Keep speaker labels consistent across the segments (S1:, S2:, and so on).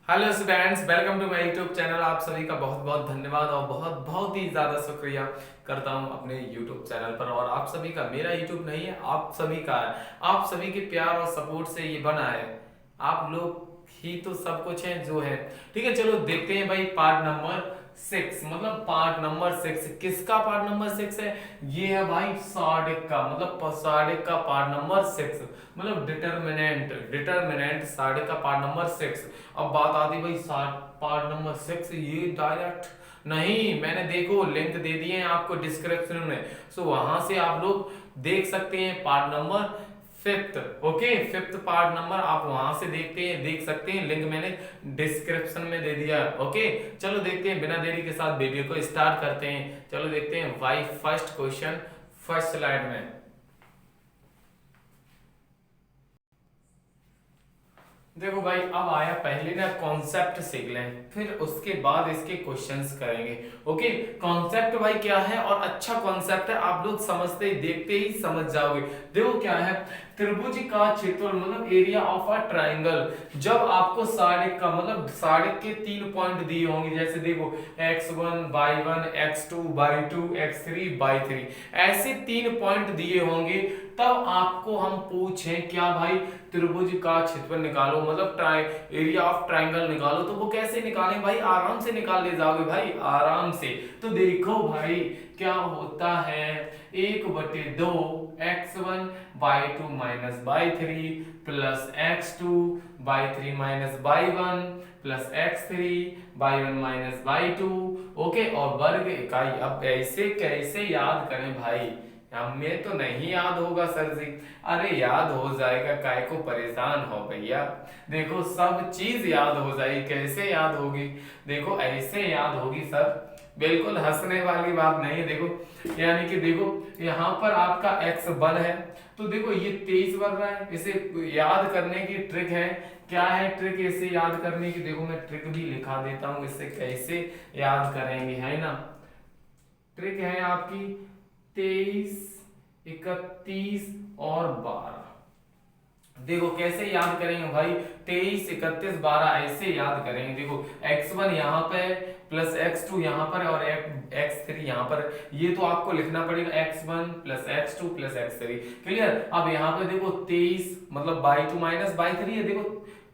S1: Hello students, welcome to my YouTube channel. आप सभी का बहुत बहुत धन्यवाद और बहुत बहुत ही ज़्यादा शुक्रिया करता हूं अपने यूट्यूब चैनल पर। और आप सभी का, मेरा यूट्यूब नहीं है, आप सभी का है। आप सभी के प्यार और सपोर्ट से ये बना है। आप लोग ही तो सब कुछ है जो है। ठीक है, चलो देखते हैं भाई। पार्ट नंबर 6, मतलब पार्ट नंबर 6 किसका पार्ट नंबर 6 है? ये है भाई सार्डिक का, मतलब सार्डिक का पार्ट नंबर 6, मतलब डिटर्मिनेंट। डिटर्मिनेंट सार्डिक का पार्ट नंबर 6। अब बात आती भाई पार्ट नंबर 6, ये डायरेक्ट नहीं, मैंने देखो लिंक दे दिए हैं आपको डिस्क्रिप्शन में, सो वहां से आप लोग देख सकते हैं part number 5th। Okay, 5th part number आप वहां से देख सकते हैं, लिंक मैंने डिस्क्रिप्शन में दे दिया। ओके, चलो देखते हैं, बिना देरी के साथ वीडियो को स्टार्ट करते हैं। चलो देखते हैं भाई फर्स्ट क्वेश्चन, फर्स्ट स्लाइड में। देखो भाई, अब आया पहले ना कॉन्सेप्ट सीख लें, फिर उसके बाद इसके क्वेश्चंस करेंगे। ओके, कॉन्सेप्ट भाई क्या है, और अच्छा कॉन्सेप्ट है, आप लोग समझते ही देखते ही समझ जाओगे। देखो क्या है, त्रिभुज का क्षेत्रफल मतलब एरिया ऑफ अ ट्राइंगल। जब आपको साढ़े का मतलब साढ़े के 3 पॉइंट दिए होंगे, जैसे देखो x1 y1 x2 y2 x3 y3, ऐसे 3 पॉइंट दिए होंगे, तब आपको हम पूछें क्या भाई, त्रिभुज का क्षेत्रफल निकालो, मतलब एरिया ऑफ ट्राइंगल निकालो, तो वो कैसे निकालें भाई? आराम से निकाल ले जाओगे भाई, आराम से। तो देखो भाई क्या होता है, 1/2 x1 y2 minus y3 plus x2 y3 minus y1 plus x3 y1 minus y2। Okay, और वर्ग इकाई। अब ऐसे कैसे याद करें भाई? हमें तो नहीं याद होगा सर जी। अरे याद हो जाएगा, काय को परेशान हो भैया। देखो सब चीज याद हो जाएगी, कैसे याद होगी? देखो ऐसे याद होगी सर, बिल्कुल हंसने वाली बात नहीं है। देखो यानी कि देखो यहाँ पर आपका x1 है, तो देखो ये 23 बन रहा है। इसे याद करने की ट्रिक है, क्या है ट्रिक इसे याद करने की? देखो मैं ट्रिक भी लिखा देता हूँ, इसे कैसे याद करेंगे, है ना। ट्रिक है आपकी 23, 31 और 12। देखो कैसे याद करेंगे भाई, 23, 31, 12 ऐसे याद करेंगे। देखो x1 यहाँ पे प्लस x2 यहाँ पर और x3 यहाँ पर, ये तो आपको लिखना पड़ेगा x1 plus x2 plus x3। Clear? अब यहाँ पे देखो 23 मतलब y2 माइनस y3 है, देखो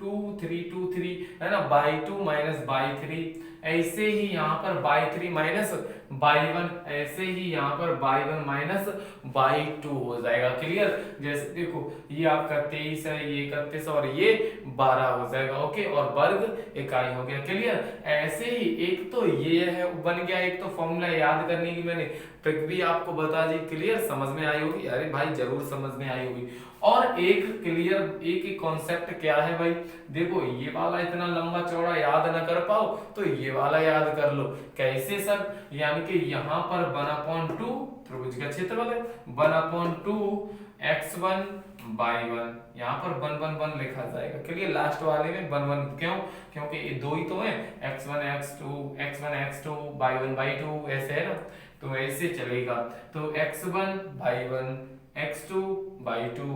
S1: 2 3 2 3 है ना, y2 माइनस y3। ऐसे ही यहाँ पर y3 माइनस y1, ऐसे ही यहाँ पर y1 माइनस y2 हो जाएगा। क्लियर? जैसे देखो ये आपका 23 है, ये 31 और ये 12 हो जाएगा। ओके, और वर्ग इकाई हो गया। क्लियर? ऐसे ही एक तो ये है बन गया, एक तो फॉर्मूला याद करने की मैंने ट्रिक भी आपको बता दी। क्लियर? समझ में आई होगी? अरे भाई जरूर समझ में आई होगी। और एक क्लियर, एक ही कॉन्सेप्ट क्या है भाई, देखो ये वाला इतना लंबा चौड़ा याद ना कर पाओ तो ये वाला याद कर लो। कैसे सर? यानी कि यहाँ पर 1/2 त्रिभुज का क्षेत्रफल है, 1/2 x1 y1, यहाँ पर 1 1 1 लिखा जाएगा। क्लियर? लास्ट वाले में 1 1 क्यों? क्योंकि ये दो ही तो है, x1 x2 y1 y2, ऐसे है ना, तो ऐसे चलेगा। तो x1 y1 x2 y2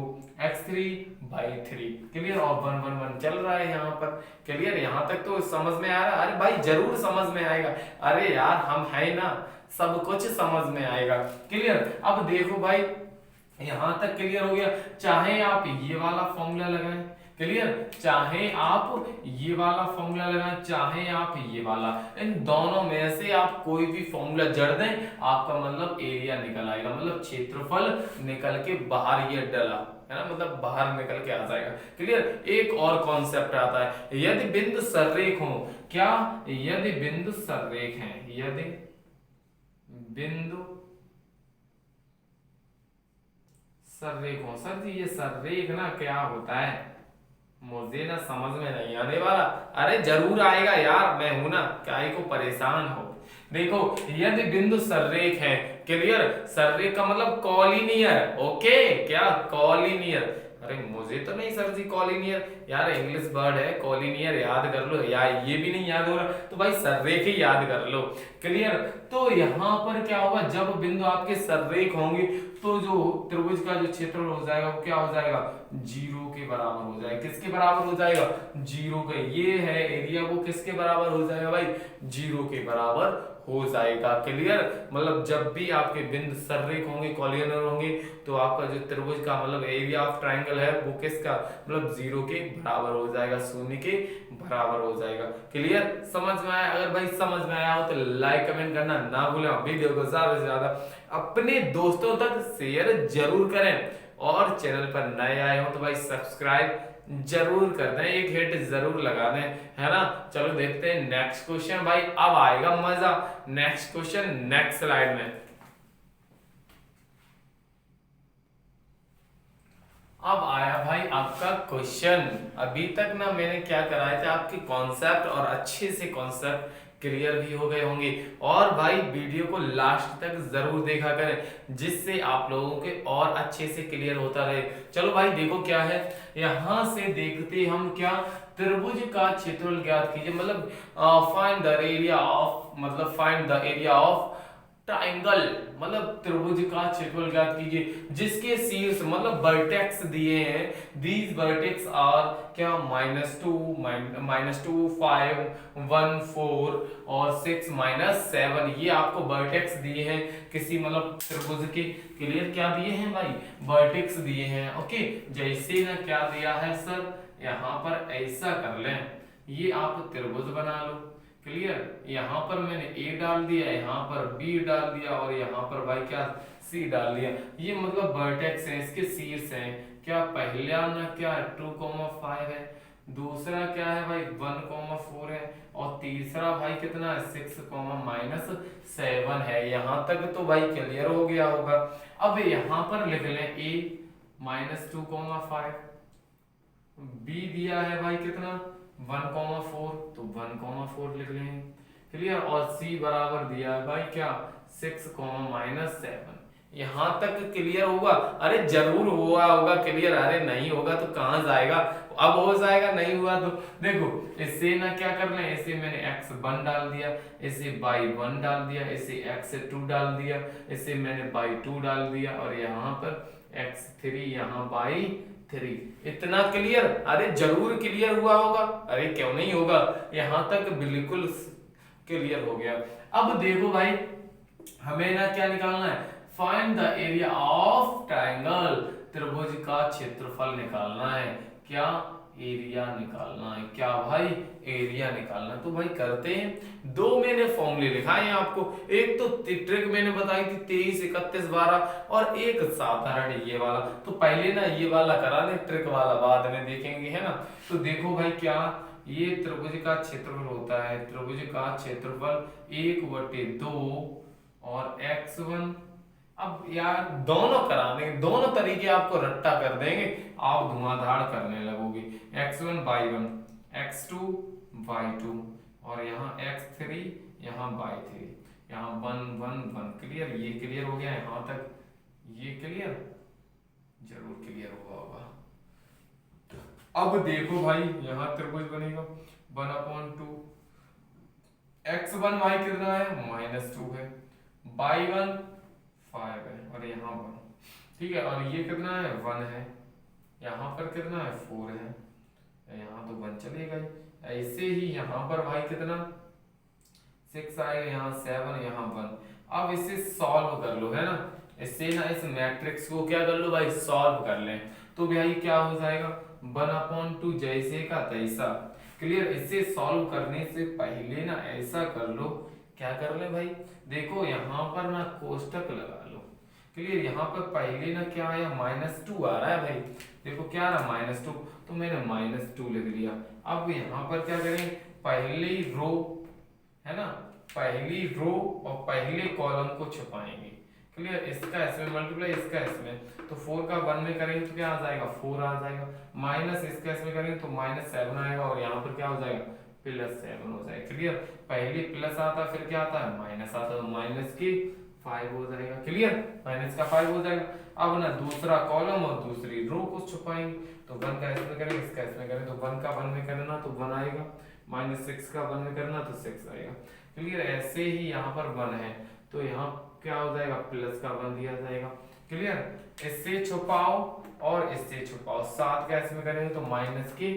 S1: x3 y3। Clear? और 1 1 1 चल रहा है यहाँ पर। क्लियर? यहाँ तक तो समझ में आ रहा है? अरे भाई जरूर समझ में आएगा, अरे यार हम है ना, सब कुछ समझ में आएगा। क्लियर? अब देखो भाई यहां तक क्लियर हो गया। चाहे आप ये वाला फॉर्मूला लगाएं, क्लियर, चाहे आप ये वाला फॉर्मूला लगाएं, चाहे आप ये वाला, इन दोनों में से आप कोई भी फॉर्मूला जड़ दें, आपका मतलब एरिया निकल आएगा, मतलब क्षेत्रफल निकल के बाहर ये डला है ना, मतलब बाहर निकल के आ जाएगा। क्लियर? एक और कॉन्सेप्ट आता है, यदि बिंदु सररेख हो, क्या? यदि बिंदु सररेख हैं, यदि बिंदु सररेख हो। सर जी ये सररेख ना क्या होता है? मुझे ना समझ में नहीं आने वाला। अरे जरूर आएगा यार, मैं हूं ना, काहे को परेशान हो। देखो यदि बिंदु सररेख है, क्लियर, सररेख का मतलब कॉलिनियर। ओके, क्या? कॉलिनियर। अरे मुझे तो नहीं सर जी, कॉलिनियर यार इंग्लिश वर्ड है, कॉलिनियर याद कर लो यार, ये भी नहीं याद हो रहा तो भाई सररेख ही याद कर लो। क्लियर। तो यहाँ पर क्या होगा, जब बिंदु आपके सररेख होंगे तो जो त्रिभुज का जो क्षेत्रफल हो जाएगा वो क्या हो जाएगा, जीरो के बराबर हो जाएगा। किसके बराबर हो जाएगा, जीरो के। ये है एरिया, वो किसके बराबर हो जाएगा भाई, जीरो के बराबर हो जाएगा। क्लियर। मतलब जब भी आपके बिंदु सररेख होंगे, कॉलिनियर होंगे, तो आपका जो त्रिभुज का मतलब एरिया ऑफ ट्रायंगल है वो किसका, मतलब जीरो के बराबर हो जाएगा, शून्य के बराबर हो जाएगा। क्लियर। समझ में आया? अगर भाई समझ में आया हो तो लाइक कमेंट करना ना भूलें, वीडियो को ज्यादा से ज्यादा अपने दोस्तों तक शेयर जरूर करें, और चैनल पर नए आए हो तो भाई सब्सक्राइब जरूर कर दें, एक हिट जरूर लगा दें, है ना। चलो देखते हैं नेक्स्ट क्वेश्चन भाई, अब आएगा मजा। नेक्स्ट क्वेश्चन नेक्स्ट स्लाइड में। अब आया भाई आपका क्वेश्चन। अभी तक ना मैंने क्या कराया था, आपके कॉन्सेप्ट और अच्छे से कॉन्सेप्ट क्लियर भी हो गए होंगे। और भाई वीडियो को लास्ट तक जरूर देखा करें, जिससे आप लोगों के और अच्छे से क्लियर होता रहे। चलो भाई देखो क्या है, यहां से देखते हम क्या, त्रिभुज का क्षेत्रफल ज्ञात कीजिए, मतलब फाइंड द एरिया ऑफ, मतलब find the area of triangle, मतलब त्रिभुज का क्षेत्रफल ज्ञात कीजिए जिसके शीर्ष मतलब वर्टेक्स दिए हैं। दीज वर्टेक्स आर क्या, -2, -2, 5, 1, 4 और 6, -7। ये आपको वर्टेक्स दिए हैं किसी मतलब त्रिभुज के। क्लियर। क्या दिए हैं भाई, वर्टेक्स दिए हैं। ओके। जैसे ना क्या दिया है सर, यहाँ पर ऐसा कर लें, ये आप त्रिभुज बना लो। क्लियर। यहाँ पर मैंने ए डाल दिया, यहाँ पर बी डाल दिया, और यहाँ पर भाई क्या, सी डाल दिया। ये मतलब वर्टेक्स है, इसके शीर्ष हैं। क्या पहला ना क्या 2,5 है, दूसरा क्या है भाई 1,4 है, और तीसरा भाई कितना है 6, -7 यहाँ तक तो भाई क्लियर हो गया होगा। अब यहाँ पर लिख लें ए -2,5, बी दिया है भाई कितना 1,4, तो 1,4 लिख लेंगे। क्लियर। और सी बराबर दिया है भाई क्या 6, -7। यहां तक क्लियर होगा? अरे जरूर हुआ होगा क्लियर, अरे नहीं होगा तो कहां जाएगा, अब हो जाएगा, नहीं हुआ तो देखो इससे ना क्या कर लें, इसे मैंने x1 डाल दिया, इसे y1 डाल दिया, इसे x2 डाल दिया, इसे मैंने y2 डाल दिया, और यहाँ पर x3, यहाँ y3। इतना क्लियर? अरे जरूर क्लियर हुआ होगा, अरे क्यों नहीं होगा, यहां तक बिल्कुल क्लियर हो गया। अब देखो भाई हमें ना क्या निकालना है, find the area of triangle, त्रिभुज का क्षेत्रफल निकालना है। क्या, एरिया निकालना है। क्या भाई, एरिया निकालना। तो भाई करते हैं, दो मैंने फॉर्मूले लिखाए हैं आपको, एक तो ट्रिक मैंने बताई थी 23, 31, 12, और एक साधारण ये वाला। तो पहले ना ये वाला करा दे, ट्रिक वाला बाद में देखेंगे, है ना। तो देखो भाई क्या, ये त्रिभुज का क्षेत्रफल होता है, त्रिभुज का क्षेत्रफल 1/2 और x1। अब यार दोनों करा देंगे, दोनों तरीके आपको रट्टा कर देंगे, आप धुआंधार करने लगोगे। x1 y1, x2 y2, और यहाँ x3, यहाँ y3, यहाँ 1 1 1। क्लियर। ये क्लियर हो गया यहाँ तक, ये क्लियर, जरूर क्लियर हुआ होगा। अब देखो भाई यहाँ त्रिभुज बनेगा 1/2, x1 y कितना है -2 है, y1 5 है, और यहाँ 1। ठीक है। और ये कितना है 1 है, यहाँ पर कितना है 4 है, यहाँ तो 1 चलेगा ही। ऐसे ही यहाँ पर भाई कितना 6 आएगा, यहाँ 7, यहाँ 1। अब इसे सॉल्व कर लो, है ना। इससे ना इस मैट्रिक्स को क्या कर लो भाई, सॉल्व कर लें। तो भाई क्या हो जाएगा 1/2 जैसे का तैसा। क्लियर। इसे सॉल्व करने से पहले ना ऐसा कर लो, क्या कर ले भाई, देखो यहाँ पर ना कोष्टक लगा लो। क्लियर। यहाँ पर पहले ना क्या आया -2 आ रहा है भाई, देखो क्या आ रहा है -2, तो मैंने -2 लिख लिया। अब यहाँ पर क्या करें, पहली रो, है ना, पहली रो और पहले कॉलम को छुपाएंगे। क्लियर। इसका इसमें मल्टीप्लाई, इसका इसमें, तो 4 का 1 में करेंगे तो क्या आ जाएगा 4 आ जाएगा, माइनस इसका इसमें करेंगे तो -7 आएगा, और यहाँ पर क्या हो जाएगा +7 हो जाएगा। क्लियर। पहले प्लस आता फिर क्या आता है माइनस आता, तो माइनस की 5 हो जाएगा। क्लियर, माइनस का 5 हो जाएगा। अब ना दूसरा कॉलम और दूसरी रो को छुपाएंगे, तो 1 का इसमें करें, इसका इसमें करें, तो 1 का 1 में करना तो 1 आएगा, -6 का 1 में करना तो 6 आएगा। क्लियर, ऐसे ही यहाँ पर 1 है तो यहाँ क्या हो जाएगा, प्लस का 1 दिया जाएगा। क्लियर, इससे छुपाओ और इससे छुपाओ, 7 का इसमें करेंगे तो माइनस के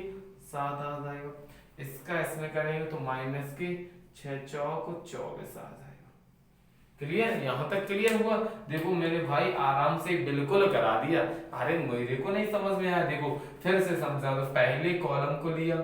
S1: 7 आ जाएगा, इसका इसमें करेंगे तो माइनस के 6 चौक 24 आ जाएगा। क्लियर, यहां तक क्लियर हुआ। देखो मैंने भाई आराम से बिल्कुल करा दिया, अरे मेरे को नहीं समझ में आया, देखो फिर से समझा दो। पहले कॉलम को लिया,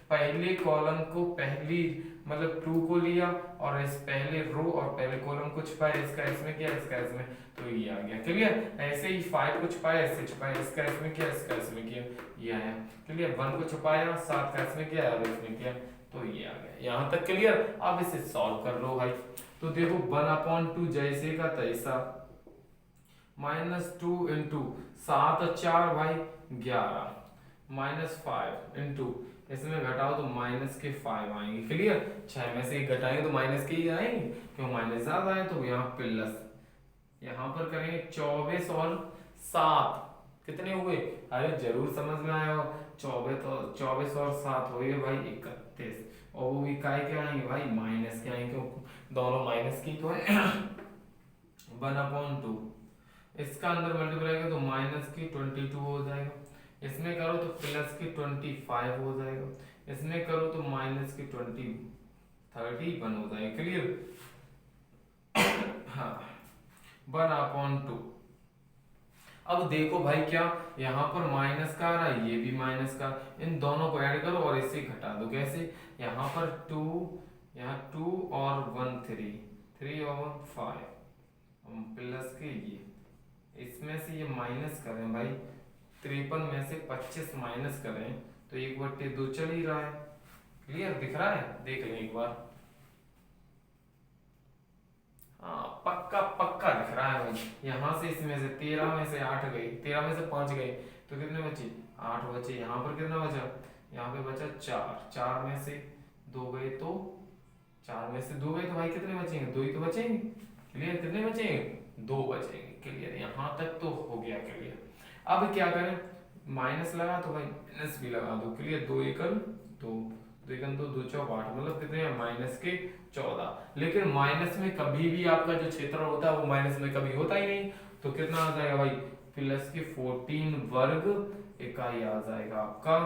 S1: पहले कॉलम को पहली मतलब 2 को लिया और इस पहले रो और पहले कॉलम को छुपाया, इसका इसमें किया, इसका इसमें, तो ये आ गया। क्लियर, ऐसे ही 5 को छुपाया, इससे छुपाया, इसका इसमें किया, इसका इसमें किया, ये आया। क्लियर, 1 को छुपाया, 7 का इसमें किया और इसमें किया, तो ये आ गया। यहां तक क्लियर। अब इसे सॉल्व कर लो भाई, तो देखो 1/2 जैसे का तैसा, -2 इंटू 7 और 4 भाई 11, -5 इंटू इसमें घटाओ तो माइनस के 5 आएंगे। क्लियर, 6 में से एक घटाएंगे तो माइनस के ही आएंगे, क्यों माइनस ज्यादा है, तो यहाँ प्लस, यहाँ पर करेंगे 24 और 7 कितने हुए, अरे जरूर समझ में आया हो, 24 और 7 हुए भाई 31, और वो इकाई क्या आएंगे भाई, माइनस के आएंगे, क्यों दोनों माइनस की तो है। 1/2 इसका अंदर मल्टीप्लाई करो तो माइनस की 22 हो जाएगा, इसमें करो तो प्लस की 25 हो जाएगा, इसमें करो तो माइनस की 31 हो जाएगा। क्लियर, हाँ 1/2। अब देखो भाई क्या यहाँ पर माइनस का आ रहा है, ये भी माइनस का, इन दोनों को ऐड करो और इसे घटा दो। कैसे, यहाँ पर 2, यहाँ 2 और 1 3 और 1 5, प्लस के ये, इसमें से ये माइनस करें भाई, 53 में से 25 माइनस करें तो 1/2 चल ही रहा है। क्लियर, दिख रहा है, देख लें एक बार, हाँ पक्का पक्का दिख रहा है भाई। यहाँ से इसमें से 13 में से 8 गई, 13 में से 5 गए तो कितने बचे, 8 बचे। यहाँ पर कितना बचा, यहाँ पे बचा 4, 4 में से 2 गए तो 4 में से 2 गए तो भाई कितने बचेंगे, 2 ही तो बचेंगे। क्लियर, कितने बचेंगे, 2 बचेंगे। क्लियर, यहाँ तक तो हो गया क्लियर। अब क्या करें, माइनस लगा तो भाई माइनस भी लगा दो। क्लियर, 2 एकम 2, 2 एकम 2, 2 चौक 8, मतलब कितने हैं, माइनस के 14। लेकिन माइनस में कभी भी आपका जो क्षेत्र होता है वो माइनस में कभी होता ही नहीं, तो कितना आ जाएगा भाई, प्लस के 14 वर्ग इकाई आ जाएगा आपका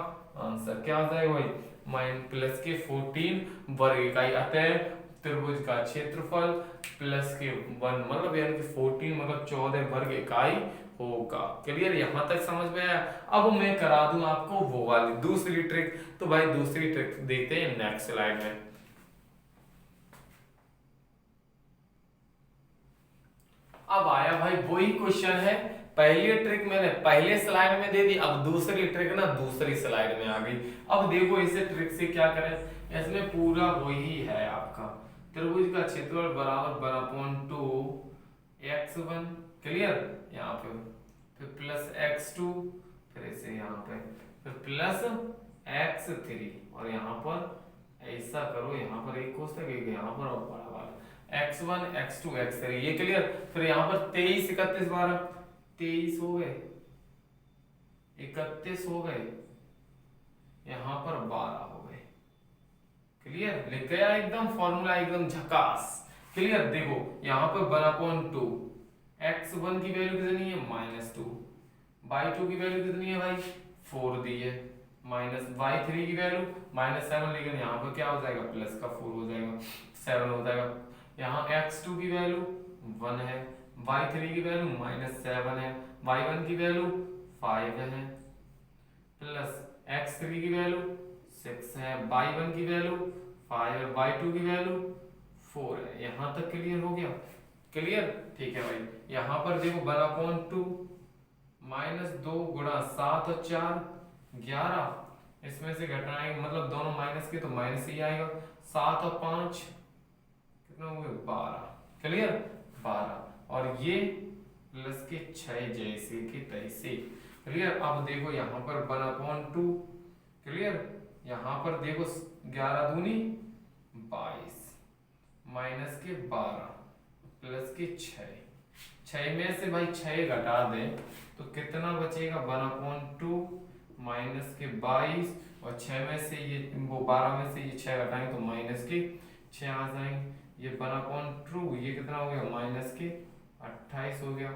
S1: आंसर। क्या आ जाएगा भाई, प्लस के 14 वर्ग इकाई। अतः त्रिभुज का क्षेत्रफल प्लस के 1 मतलब यानी कि 14 मतलब 14 वर्ग इकाई होगा। क्लियर, यहां तक समझ में आया। अब मैं करा दूं आपको वो वाली दूसरी ट्रिक, तो भाई दूसरी ट्रिक देखते हैं नेक्स्ट स्लाइड में। अब आया भाई वही क्वेश्चन है, पहली ट्रिक मैंने पहले स्लाइड में दे दी, अब दूसरी ट्रिक ना दूसरी स्लाइड में आ गई। अब देखो इसे ट्रिक से क्या करें, इसमें पूरा वही है आपका, त्रिभुज का क्षेत्रफल बराबर 1/2 x1। क्लियर, यहाँ पे फिर प्लस x2, फिर इसे यहाँ पे फिर प्लस x3, और यहाँ पर ऐसा करो, यहाँ पर एक कोष्ठक एक यहाँ पर और बड़ा वाला x1 x2 x3, ये क्लियर। फिर यहाँ पर 23 31 12 23 हो गए, 31 हो गए, यहाँ पर 12 हो गए। क्लियर, लिख गया एकदम फॉर्मूला एकदम झकास। क्लियर, देखो यहाँ पर 1/2 x1 की वैल्यू कितनी है, -2, y2 की वैल्यू कितनी है भाई, 4 दी है, माइनस y3 की वैल्यू -7, लेकिन यहाँ पर क्या हो जाएगा, प्लस का 4 हो जाएगा, 7 हो जाएगा। यहाँ x2 की वैल्यू 1 है, y3 की वैल्यू -7 है, y1 की वैल्यू 5 है, प्लस x3 की वैल्यू 6 है, y1 की वैल्यू 5 है, y2 की वैल्यू 4 है। यहाँ तक क्लियर हो गया। क्लियर, ठीक है भाई। यहाँ पर देखो 1/2 -2 गुणा 7 और 4 11, इसमें से घटाएंगे मतलब दोनों माइनस के तो माइनस ही आएगा, 7 और 5 कितना हो गया, 12। क्लियर, 12, और ये प्लस के 6 जैसे के तैसे। क्लियर, अब देखो यहाँ पर 1/2, क्लियर, यहाँ पर देखो 11 दूनी 22, माइनस के 12, प्लस के 6, 6 में से भाई 6 घटा दें तो कितना बचेगा 1/2 माइनस के 22, और 6 में से ये वो 12 में से ये 6 घटाएंगे तो माइनस के 6 आ जाएंगे। ये 1/2 ये कितना हो गया माइनस के 28 हो गया।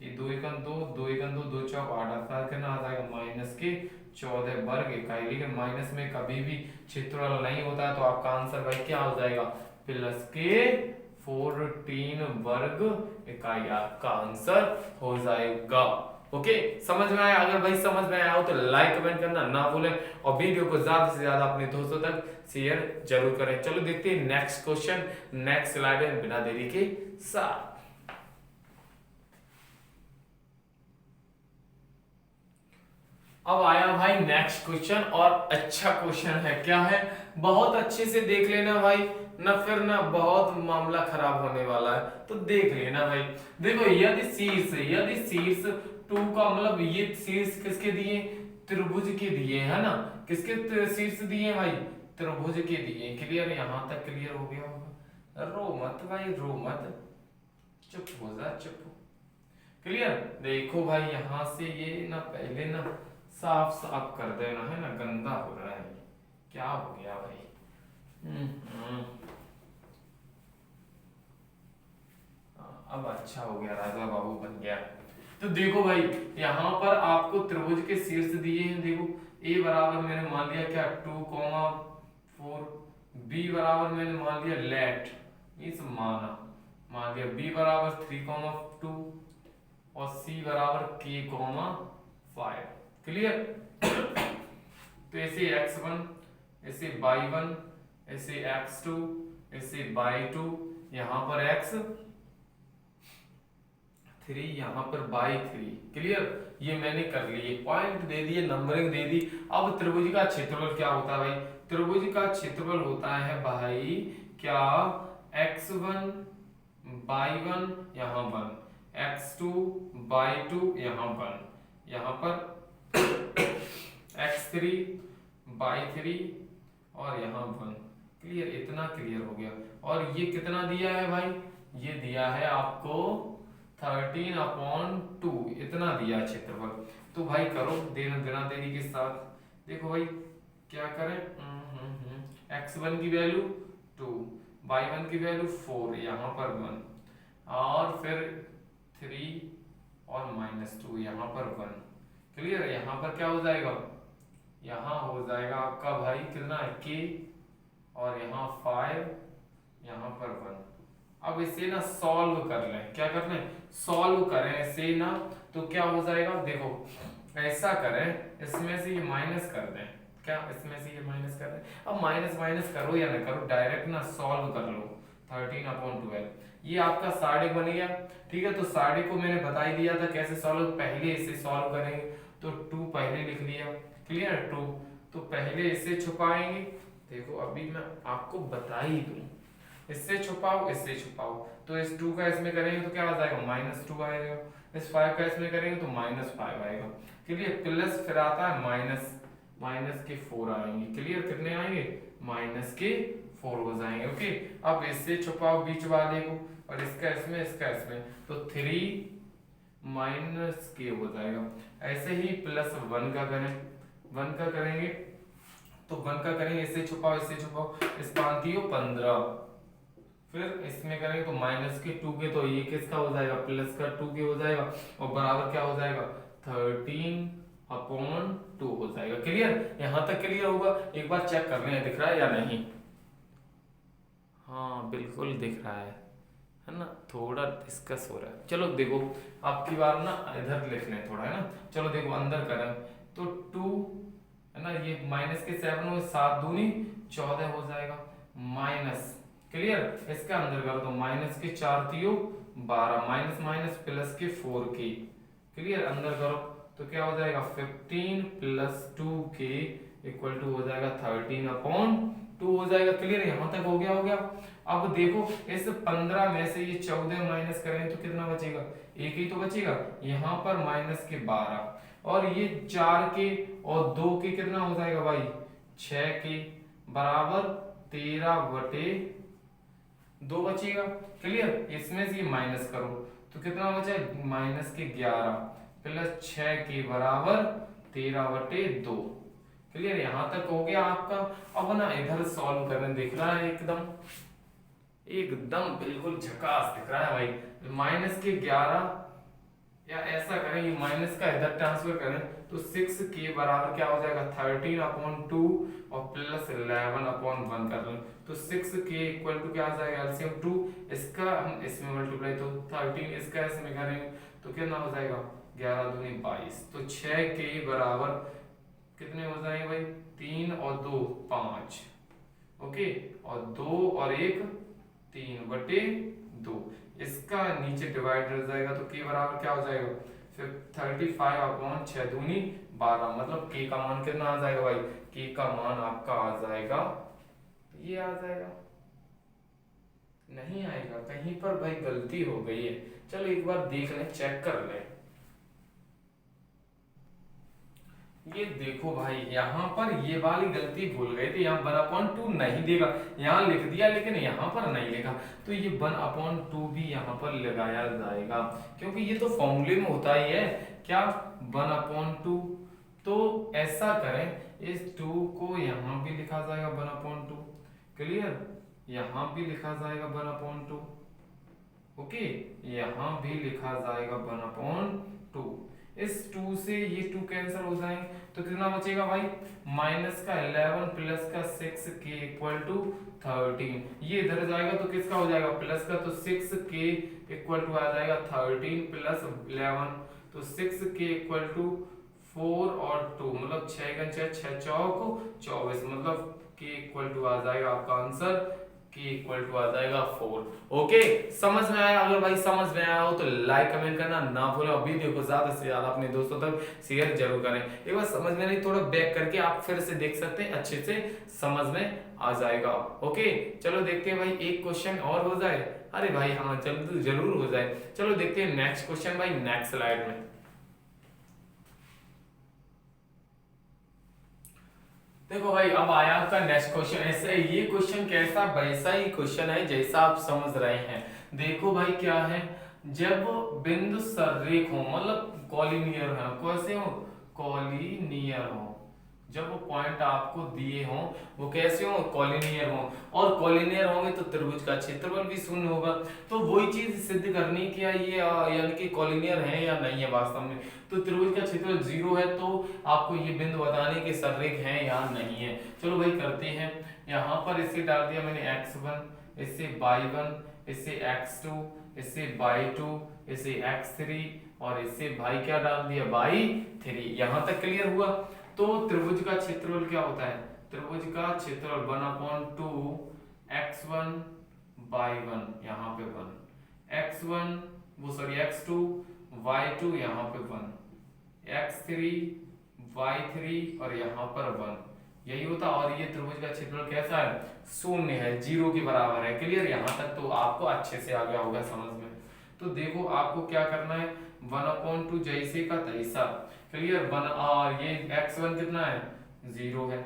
S1: ये 2 एकम 2, 2 एकम 2, 2 चौक 8 आता कितना आ जाएगा माइनस के 14 वर्ग इकाई। लेकिन माइनस में कभी भी क्षेत्रफल नहीं होता है तो आपका आंसर भाई क्या हो जाएगा प्लस के 14 वर्ग इकाई आपका आंसर हो जाएगा। ओके समझ में आया? अगर भाई समझ में आया हो तो लाइक कमेंट करना ना भूलें और वीडियो को ज्यादा से ज्यादा अपने दोस्तों तक शेयर जरूर करें। चलो देखते हैं नेक्स्ट क्वेश्चन, नेक्स्ट स्लाइड में बिना देरी के साथ। अब आया भाई नेक्स्ट क्वेश्चन और अच्छा क्वेश्चन है। क्या है? बहुत अच्छे से देख लेना भाई, ना फिर ना बहुत मामला खराब होने वाला है, तो देख लेना भाई। देखो यदि शीर्ष 2 का मतलब ये शीर्ष किसके दिए? त्रिभुज के दिए है ना। किसके शीर्ष दिए भाई? त्रिभुज के दिए। क्लियर? यहां तक क्लियर हो गया होगा। रो मत भाई, रो मत, चुप हो जा, चुप। क्लियर? देखो भाई यहां से ये ना पहले ना साफ साफ कर देना है ना, गंदा हो रहा है। क्या हो गया भाई? अब अच्छा हो गया, राजा बाबू बन गया। तो देखो भाई यहाँ पर आपको त्रिभुज के शीर्ष दिए हैं। देखो ए बराबर मैंने मान लिया क्या 2,4, बी बराबर मैंने मान लिया लेट इस मान लिया, बी बराबर 3,2 और सी बराबर k,5। क्लियर? तो ऐसे x1, ऐसे y1, ऐसे x2, ऐसे y2, यहां पर x3, यहां पर y3। क्लियर? ये मैंने कर लिए, पॉइंट दे दिए, नंबरिंग दे दी। अब त्रिभुज का क्षेत्रफल क्या होता है भाई? त्रिभुज का क्षेत्रफल होता है भाई क्या x1 y1 यहाँ 1, x2 y2 यहाँ 1, यहाँ पर x3 y3 और यहाँ 1। क्लियर? इतना क्लियर हो गया। और ये कितना दिया है भाई? ये दिया है आपको 13/2, इतना दिया क्षेत्रफल। तो भाई करो बिना देरी के साथ। देखो भाई क्या करें, x1 की वैल्यू 2, y1 की वैल्यू 4, यहाँ पर 1 और फिर 3 और -2 यहाँ पर 1। क्लियर? यहाँ पर क्या हो जाएगा? यहाँ हो जाएगा आपका भाई कितना है k और यहाँ 5, यहाँ पर 1। अब इसे ना सॉल्व कर लें। क्या कर लें? सॉल्व करें इसे ना, तो क्या हो जाएगा? देखो ऐसा करें, इसमें से ये माइनस कर दें। क्या इसमें से ये माइनस कर दें? अब माइनस करो या ना करो, डायरेक्ट ना सॉल्व कर लो। 13/12 ये आपका साढ़े बन गया। ठीक है? तो साढ़े को मैंने बता ही दिया था कैसे सॉल्व, पहले इसे सॉल्व करेंगे। तो 2 पहले लिख लिया। क्लियर? 2 तो पहले इसे छुपाएंगे। देखो अभी मैं आपको बता ही दूं, इससे छुपाओ, इससे छुपाओ, तो इस 2 का इसमें करेंगे तो क्या आ जाएगा -2 आएगा। इस 5 का इसमें करेंगे तो -5 आएगा। क्लियर? प्लस फिर आता है माइनस के 4 आएंगे। क्लियर? कितने आएंगे? -4 हो जाएंगे। ओके अब इससे छुपाओ बीच वाले को, और इसका इसमें, तो 3 -k हो जाएगा। ऐसे ही +1 का करें, 1 का करेंगे तो 1 का करेंगे, इससे छुपाओ, इससे छुपाओ, इस 5 15, फिर इसमें करेंगे तो -2 के, तो ये किसका हो जाएगा? +2 के हो जाएगा, और बराबर क्या हो जाएगा? 13/2 हो जाएगा। क्लियर? यहां तक क्लियर होगा? एक बार चेक कर लें दिख रहा है या नहीं। हाँ बिल्कुल दिख रहा है ना, थोड़ा डिस्कस हो रहा है। चलो देखो आपकी बार ना इधर लिख लें थोड़ा, है ना। चलो देखो अंदर करें तो 2 है ना, ये -7 में 7 दूनी 14 हो जाएगा, माइनस। क्लियर? इसका अंदर करो तो -4 3 12, माइनस +4k। क्लियर? अंदर करो तो क्या हो जाएगा? 15 + 2k = हो जाएगा 13/2 हो जाएगा। क्लियर? यहां तक हो गया। अब देखो इस 15 में से ये 14 माइनस करें तो कितना बचेगा? एक ही तो बचेगा। यहाँ पर -12 और ये 4k और 2k कितना हो जाएगा भाई? 6k बराबर 13/2 2 बचेगा। क्लियर, इसमें से माइनस करो तो कितना बचा, -11 प्लस 6 के बराबर 13/2। क्लियर, यहां तक हो गया आपका। अब ना इधर सॉल्व करने दिख रहा है एकदम एकदम बिल्कुल झकास दिख रहा है भाई। -11 या ऐसा करें, ये माइनस का इधर ट्रांसफर करें तो 6 के बराबर क्या हो जाएगा 13/2 और प्लस 11/1 कर लें तो 6 के इक्वल टू क्या आ जाएगा एलसीएम 2, इसका हम इसमें मल्टीप्लाई तो 13 इसका इसमें करेंगे तो कितना हो जाएगा 11 दूनी 22। तो 6 के बराबर कितने हो जाएंगे भाई, 3 और 2 5, ओके, और 2 और 1 3/2। इसका नीचे डिवाइड हो जाएगा तो के बराबर क्या हो जाएगा फिर 35/6 दूनी 12, मतलब के का मान कितना आ जाएगा भाई, के का मान आपका आ जाएगा, ये आ जाएगा, नहीं आएगा, कहीं पर भाई गलती हो गई है। चलो एक बार देख लें, चेक कर लें। ये देखो भाई, यहाँ पर ये वाली गलती भूल गए थे, यहाँ 1/2 नहीं देगा, यहाँ लिख दिया लेकिन यहाँ पर नहीं लिखा, तो ये 1/2 भी यहाँ पर लगाया जाएगा क्योंकि ये तो फॉर्मूले में होता ही है क्या 1/2। तो ऐसा करें, इस 2 को यहाँ भी लिखा जाएगा 1/2। क्लियर, यहाँ भी लिखा जाएगा 1/2, ओके, यहाँ भी लिखा जाएगा 1/2। इस 2 से ये 2 कैंसिल हो जाएंगे तो कितना बचेगा भाई, -11 प्लस का 6 के इक्वल टू 13। ये इधर जाएगा तो किसका हो जाएगा प्लस का, तो 6 के इक्वल टू आ जाएगा 13 प्लस 11, तो 6 के इक्वल टू 4 और 2 मतलब 6 × 6 चौक 24, मतलब के इक्वल टू आ जाएगा आपका आंसर, के इक्वल टू आ जाएगा 4। ओके, समझ में आया? अगर भाई समझ में आया हो तो लाइक कमेंट करना ना भूलें और वीडियो को ज्यादा से ज्यादा अपने दोस्तों तक शेयर जरूर करें। एक बार समझ में नहीं, थोड़ा बैक करके आप फिर से देख सकते हैं, अच्छे से समझ में आ जाएगा। ओके, चलो देखते हैं भाई, एक क्वेश्चन और हो जाए। अरे भाई हाँ, जल्दी जरूर हो जाए। चलो देखते हैं नेक्स्ट क्वेश्चन भाई, नेक्स्ट स्लाइड में। देखो भाई, अब आया आपका नेक्स्ट क्वेश्चन। ऐसे ये क्वेश्चन कैसा, वैसा ही क्वेश्चन है जैसा आप समझ रहे हैं। देखो भाई क्या है, जब बिंदु सरेख हो मतलब कॉलिनियर है, कैसे हो, कॉलिनियर हो, जब वो पॉइंट आपको दिए हों वो कैसे हो, कॉलिनियर हो, और कॉलिनियर होंगे तो त्रिभुज का क्षेत्रफल भी शून्य होगा। तो वही चीज सिद्ध करनी कि ये यानी कि कॉलिनियर है या नहीं है वास्तव में। तो त्रिभुज का क्षेत्रफल 0 है तो आपको ये बिंदु बताने के सरेख है या नहीं है। चलो भाई करते हैं, यहाँ पर इसे डाल दिया मैंने x1, इससे y1, इससे x2, इससे y2, इससे x3 और इससे भाई क्या डाल दिया y3। यहाँ तक क्लियर हुआ। तो त्रिभुज का क्षेत्रफल क्या होता है, त्रिभुज का क्षेत्रफल 1/2 x1 y1, यहाँ पे 1, x1 वो सॉरी x2 y2 यहाँ पे 1, x3 y3 और यहाँ पर 1, यही होता। और ये त्रिभुज का क्षेत्रफल कैसा है, शून्य है, 0 के बराबर है। क्लियर, यहाँ तक तो आपको अच्छे से आ गया होगा समझ में। तो देखो आपको क्या करना है, 1/2 जैसे का तैसा। क्लियर, और ये x1 कितना है 0 है,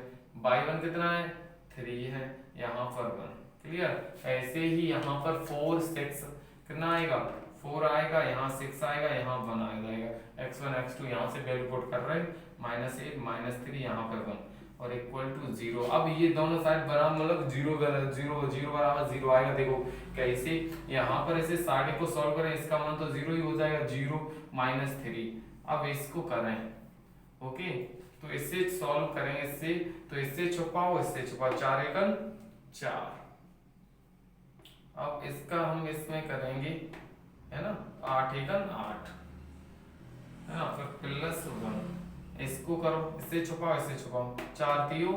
S1: y1 कितना है 3 है, यहाँ पर 1। क्लियर, ऐसे ही यहाँ पर 4 6 कितना आएगा 4 आएगा, यहाँ 6 आएगा, यहाँ 1 आ जाएगा। x1 x2 यहाँ से वैल्यू पुट कर रहे हैं, -8 -3 यहाँ पर 1 और इक्वल टू 0। अब ये दोनों साइड बराबर मतलब 0 बराबर 0 आएगा। देखो कैसे, यहाँ पर ऐसे साइड को सॉल्व करें, इसका मान तो 0 ही हो जाएगा, 0 -3। अब इसको करें, ओके, तो इससे सॉल्व करें, इससे तो इससे छुपाओ, इससे छुपाओ, 4 एकम 4। अब इसका हम इसमें करेंगे, है ना, 8 एकम 8, है ना, फिर +1, इसको करो, इससे छुपाओ, इससे छुपाओ, 4 3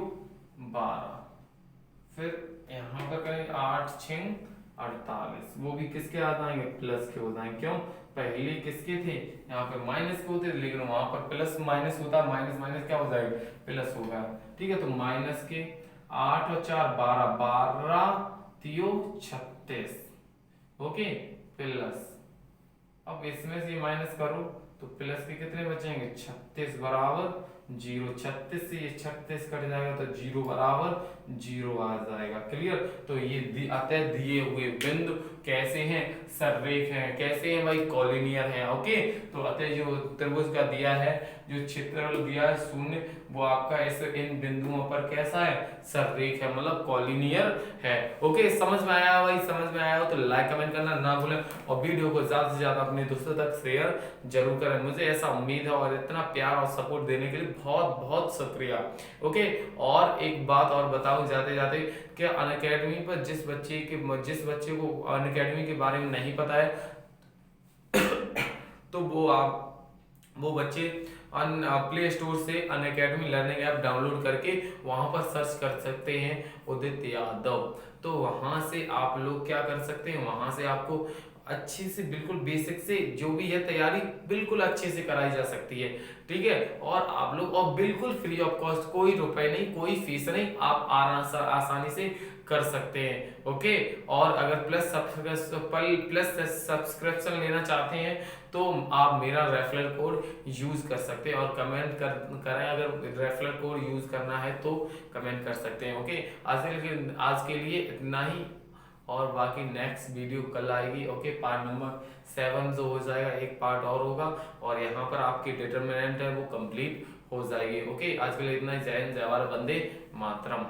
S1: 12, फिर यहाँ पर करेंगे 8 6 48, वो भी किसके आ जाएंगे, प्लस के हो जाएंगे। क्यों, पहले किसके थे, यहाँ पर माइनस के होते, लेकिन वहां पर प्लस माइनस होता, माइनस माइनस क्या हो जाएगा, प्लस होगा। ठीक है, तो माइनस के 8 और 4 12, 12 3 36, ओके, प्लस, अब इसमें से माइनस करो तो प्लस के कितने बचेंगे 36 बराबर जीरो, 36 से ये 36 कट जाएगा तो जीरो बराबर जीरो आ जाएगा। क्लियर। तो ये अतः दिए हुए बिंदु कैसे हैं, सररेख हैं। कैसे हैं भाई, कॉलिनियर हैं। ओके, तो अतः जो त्रिभुज का दिया है, जो क्षेत्रफल दिया है शून्य, वो आपका इस इन बिंदुओं पर कैसा है, सररेख है, मतलब कॉलिनियर है। ओके, समझ में आया भाई? समझ में आया हो तो लाइक कमेंट करना ना भूलें और वीडियो को ज्यादा से ज्यादा अपने दोस्तों तक शेयर जरूर करें। मुझे ऐसा उम्मीद है और इतना प्यार और सपोर्ट देने के लिए बहुत बहुत शुक्रिया। ओके, और एक बात और बताऊं जाते जाते कि अनअकैडमी पर जिस बच्चे को अनअकैडमी के बारे में नहीं पता है तो वो बच्चे प्ले स्टोर से अनअकैडमी लर्निंग ऐप डाउनलोड करके वहां पर सर्च कर सकते हैं उदित यादव। तो वहां से आप लोग क्या कर सकते हैं, वहां से आपको अच्छे से बिल्कुल बेसिक से जो भी है तैयारी बिल्कुल अच्छे से कराई जा सकती है। ठीक है, और आप लोग और बिल्कुल फ्री ऑफ कॉस्ट, कोई रुपए नहीं, कोई फीस नहीं, आप आसानी से कर सकते हैं। ओके, और अगर प्लस सब्सक्रिप्शन लेना चाहते हैं तो आप मेरा रेफरल कोड यूज कर सकते हैं और कमेंट करें। अगर रेफरल कोड यूज करना है तो कमेंट कर सकते हैं। ओके, आज के लिए इतना ही और बाकी नेक्स्ट वीडियो कल आएगी। ओके, पार्ट नंबर 7 जो हो जाएगा, एक पार्ट और होगा और यहाँ पर आपकी डिटर्मिनेंट है वो कंप्लीट हो जाएगी। ओके, आज के लिए इतना ही। जय हिंद, जय भारत, वंदे मातरम।